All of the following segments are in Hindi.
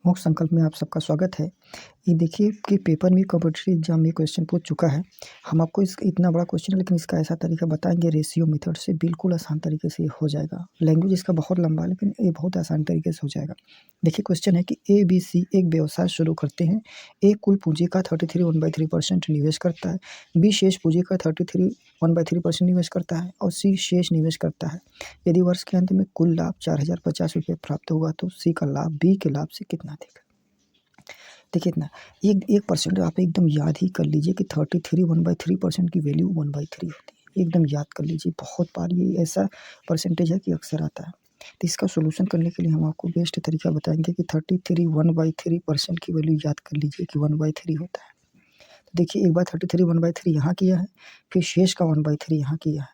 मुख्य संकल्प में आप सबका स्वागत है। ये देखिए कि पेपर में कॉम्पिटिटिव एग्जाम में क्वेश्चन पूछ चुका है। हम आपको इस इतना बड़ा क्वेश्चन है लेकिन इसका ऐसा तरीका बताएंगे रेशियो मेथड से, बिल्कुल आसान तरीके से ये हो जाएगा। लैंग्वेज इसका बहुत लंबा है लेकिन ये बहुत आसान तरीके से हो जाएगा। देखिए क्वेश्चन है कि ए बी सी एक व्यवसाय शुरू करते हैं। ए कुल पूंजी का 33 निवेश करता है। बी शेष पूंजी का 1/3% निवेश करता है और सी शेष निवेश करता है। यदि वर्ष के अंत में कुल लाभ 4050 रुपये प्राप्त होगा तो सी का लाभ बी के लाभ से कितना देगा। देखिए इतना 1% आप एकदम याद ही कर लीजिए कि 33 1/3% की वैल्यू 1/3 होती है। एकदम याद कर लीजिए, बहुत बार ये ऐसा परसेंटेज है कि अक्सर आता है। तो इसका सोल्यूशन करने के लिए हम आपको बेस्ट तरीका बताएंगे कि 33 1/3% की वैल्यू याद कर लीजिए कि 1/3 होता है। तो देखिए एक बार 33 1/3 यहाँ किया है, फिर शेष का 1/3 यहाँ किया है,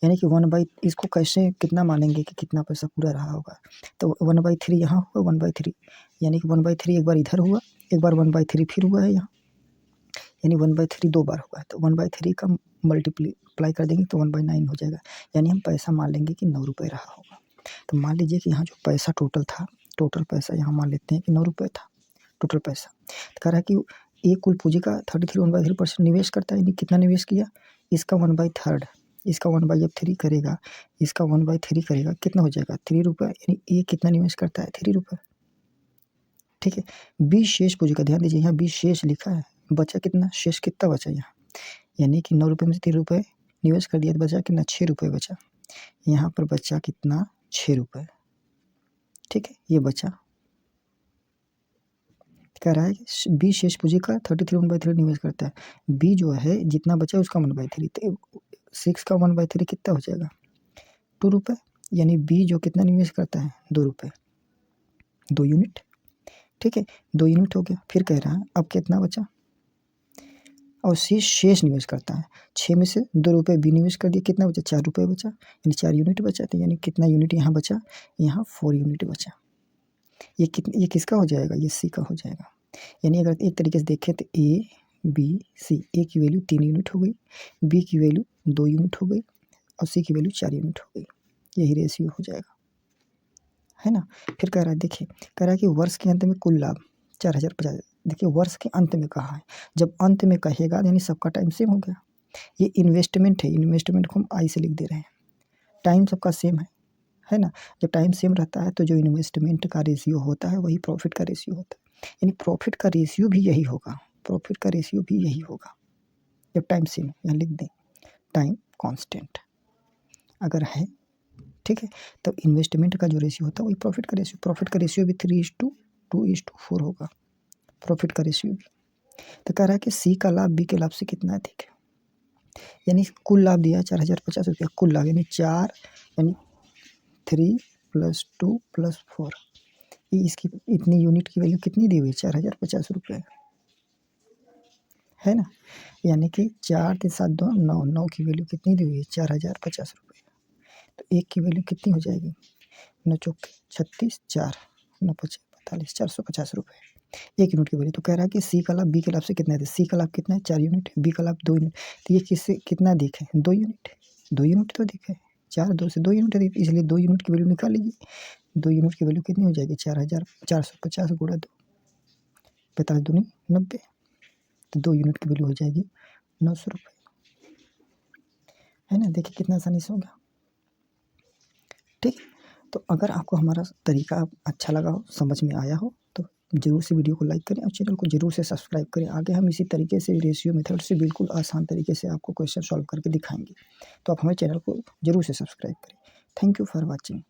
यानी कि इसको कैसे कितना मानेंगे कि कितना पैसा पूरा रहा होगा। तो 1/3 यहाँ हुआ, 1/3 यानी कि 1/3 एक बार इधर हुआ, एक बार 1/3 फिर हुआ है यहाँ, यानी 1/3 दो बार हुआ है। तो 1/3 का मल्टीप्लाई कर देंगे तो 1/9 हो जाएगा, यानी हम पैसा मान लेंगे कि 9 रुपये रहा होगा। तो मान लीजिए कि यहाँ जो पैसा टोटल था, टोटल पैसा यहाँ मान लेते हैं कि 9 रुपये था टोटल पैसा। तो कह रहा है कि एक कुल पूंजी का 33 1/3% निवेश करता है, यानी कितना निवेश किया, इसका 1/3, इसका 1/3 करेगा, इसका 1/3 करेगा, कितना हो जाएगा 3 रुपये, यानी ये कितना निवेश करता है 3 रुपये। ठीक है। बी शेष पूंजी का ध्यान दीजिए, यहाँ बी शेष लिखा है, बचा कितना, शेष कितना बचा यहाँ, यानी कि 9 रुपये में से 3 रुपये निवेश कर दिया तो बचा कितना 6 रुपये बचा। यहाँ पर बचा कितना 6 रुपये। ठीक है, ये बचा। कह रहा है कि बी शेष पूंजी का 33 1/3 निवेश करता है। बी जो है जितना बचा उसका 1/3, तो 6 का 1/3 कितना हो जाएगा 2 रुपये, यानी बी जो कितना निवेश करता है 2 रुपये, 2 यूनिट। ठीक है, 2 यूनिट हो गया। फिर कह रहा है अब कितना बचा, और सी शेष निवेश करता है। 6 में से 2 रुपये बी निवेश कर दिया, कितना बचा 4 रुपये बचा, यानी 4 यूनिट बचा। तो यानी कितना यूनिट यहाँ बचा, यहाँ 4 यूनिट बचा। ये किसका हो जाएगा, ये सी का हो जाएगा। यानी अगर एक तरीके से देखें तो ए बी सी, ए की वैल्यू 3 यूनिट हो गई, बी की वैल्यू 2 यूनिट हो गई और सी की वैल्यू 4 यूनिट हो गई। यही रेशियो हो जाएगा, है ना। फिर कह रहा है, देखिए कह रहा है कि वर्ष के अंत में कुल लाभ 4050। देखिए वर्ष के अंत में कहा है, जब अंत में कहेगा यानी सबका टाइम सेम हो गया। ये इन्वेस्टमेंट है, इन्वेस्टमेंट को हम आई से लिख दे रहे हैं, टाइम सबका सेम है ना। जब टाइम सेम रहता है तो जो इन्वेस्टमेंट का रेशियो होता है वही प्रॉफिट का रेशियो होता है, यानी प्रॉफिट का रेशियो भी यही होगा, प्रॉफिट का रेशियो भी यही होगा जब टाइम सेम। यहाँ लिख दें टाइम कांस्टेंट अगर है, ठीक है, तो इन्वेस्टमेंट का जो रेशियो होता है वही प्रॉफिट का रेशियो। प्रॉफिट का रेशियो भी 3:2:4 होगा, प्रॉफिट का रेशियो भी। तो कह रहा है कि सी का लाभ बी के लाभ से कितना अधिक है, यानी कुल लाभ दिया 4050 रुपया, कुल लाभ यानी 4 यानी 3 + 2 + 4, इसकी इतनी यूनिट की वैल्यू कितनी दी हुई 4050 रुपये, है ना। यानी कि 4 3 7 2 9, 9 की वैल्यू कितनी दी हुई है 4050 रुपये। तो एक की वैल्यू कितनी हो जाएगी 9 चौके 36, 4 9 5 45, 450 रुपये एक यूनिट की वैल्यू। तो कह रहा है कि सी का लाभ बी के लाभ से कितना है, सी का लाभ कितना है 4 यूनिट, बी का लाभ 2 यूनिट। तो ये किससे कितना अधिक है 2 यूनिट, 2 यूनिट तो अधिक है, 4 2 से 2 यूनिट अधिक, इसलिए 2 यूनिट की वैल्यू निकाल लीजिए। 2 यूनिट की वैल्यू कितनी हो जाएगी 4450 गुणा 2, 45 दूनी 90, तो 2 यूनिट की वैल्यू हो जाएगी 900 रुपये, है ना। देखिए कितना आसानी से होगा। ठीक, तो अगर आपको हमारा तरीका अच्छा लगा हो, समझ में आया हो, तो ज़रूर से वीडियो को लाइक करें और चैनल को ज़रूर से सब्सक्राइब करें। आगे हम इसी तरीके से रेशियो मेथड से बिल्कुल आसान तरीके से आपको क्वेश्चन सॉल्व करके दिखाएंगे, तो आप हमारे चैनल को ज़रूर से सब्सक्राइब करें। Thank you for watching.